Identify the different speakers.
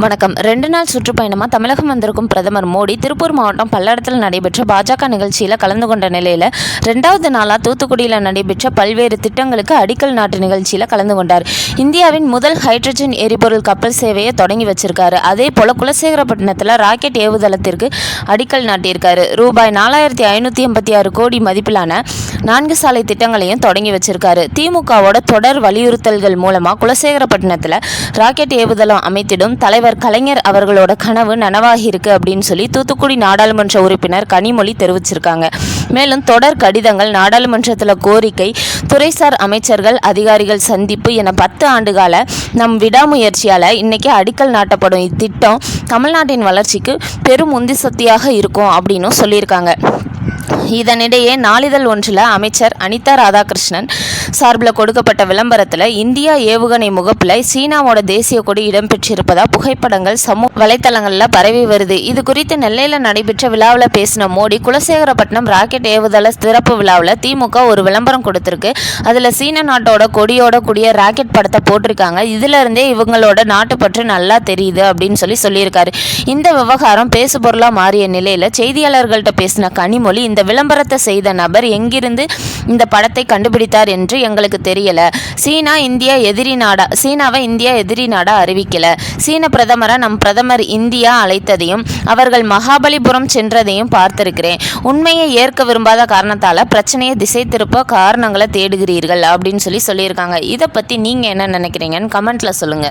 Speaker 1: வணக்கம். 2 நாள் சுற்றுப்பயணமாக தமிழகம் வந்திருக்கும் பிரதமர் மோடி திருப்பூர் மாவட்டம் பல்லடத்தில் நடைபெற்ற பாஜக நிகழ்ச்சியில் கலந்து கொண்ட நிலையில் 2வது நாளாக தூத்துக்குடியில் நடைபெற்ற பல்வேறு திட்டங்களுக்கு அடிக்கல் நாட்டு நிகழ்ச்சியில் கலந்து கொண்டார். இந்தியாவின் முதல் ஹைட்ரஜன் எரிபொருள் கப்பல் சேவையை தொடங்கி வச்சிருக்காரு. அதே போல் குலசேகரப்பட்டினத்தில் ராக்கெட் ஏவுதளத்திற்கு அடிக்கல் நாட்டியிருக்காரு. ரூபாய் 4586 கோடி மதிப்பிலான 4 சாலை திட்டங்களையும் தொடங்கி வச்சிருக்காரு. திமுகவோட தொடர் வலியுறுத்தல்கள் மூலமாக குலசேகரப்பட்டினத்தில் ராக்கெட் ஏவுதளம் அமைத்திடும் தலைவர் கலைஞர் அவர்களோட கனவு நனவாகி இருக்கு அப்படின்னு சொல்லி தூத்துக்குடி நாடாளுமன்ற உறுப்பினர் கனிமொழி தெரிவிச்சிருக்காங்க. மேலும் தொடர் கடிதங்கள், நாடாளுமன்றத்தில் கோரிக்கை, துறைசார் அமைச்சர்கள், அதிகாரிகள் சந்திப்பு என 10 ஆண்டுகால நம் விடாமுயற்சியால் இன்னைக்கு அடிக்கல் நாட்டப்படும் இத்திட்டம் தமிழ்நாட்டின் வளர்ச்சிக்கு பெரும் உந்து சக்தியாக இருக்கும் அப்படின்னு சொல்லியிருக்காங்க. இதனிடையே நாளிதழ் ஒன்றில் அமைச்சர் அனிதா ராதாகிருஷ்ணன் சார்பில் கொடுக்கப்பட்ட விளம்பரத்தில் இந்தியா ஏவுகணை முகப்பில் சீனாவோட தேசிய கொடி இடம்பெற்றிருப்பதா புகைப்படங்கள் சமூக வலைத்தளங்களில் பரவி வருது. இது குறித்து நெல்லையில் நடைபெற்ற விழாவில் பேசின மோடி, குலசேகரப்பட்டினம் ராக்கெட் ஏவுதள சிறப்பு விழாவில் திமுக ஒரு விளம்பரம் கொடுத்துருக்கு. அதில் சீன நாட்டோட கொடியோட கூடிய ராக்கெட் படத்தை போட்டிருக்காங்க. இதுல இருந்தே இவங்களோட நாட்டுப்பற்று நல்லா தெரியுது அப்படின்னு சொல்லியிருக்காரு. இந்த விவகாரம் பேசுபொருளாக மாறிய நிலையில் செய்தியாளர்கள்ட்ட பேசின கனிமொழி, இந்த விளம்பரத்தை செய்த நபர் எங்கிருந்து இந்த படத்தை கண்டுபிடித்தார் என்று எங்களுக்கு தெரியல. சீனாவை இந்தியா எதிரி நாடா அறிவிக்கல. சீன பிரதமரை நம் பிரதமர் இந்தியா அழைத்ததையும் அவர்கள் மகாபலிபுரம் சென்றதையும் பார்த்திருக்கிறேன். உண்மையை ஏற்க விரும்பாத காரணத்தால பிரச்சனையை திசை திருப்ப காரணங்களை தேடுகிறீர்கள் அப்படின்னு சொல்லியிருக்காங்க. இதை பத்தி நீங்க என்ன நினைக்கிறீங்கன்னு கமெண்ட்ல சொல்லுங்க.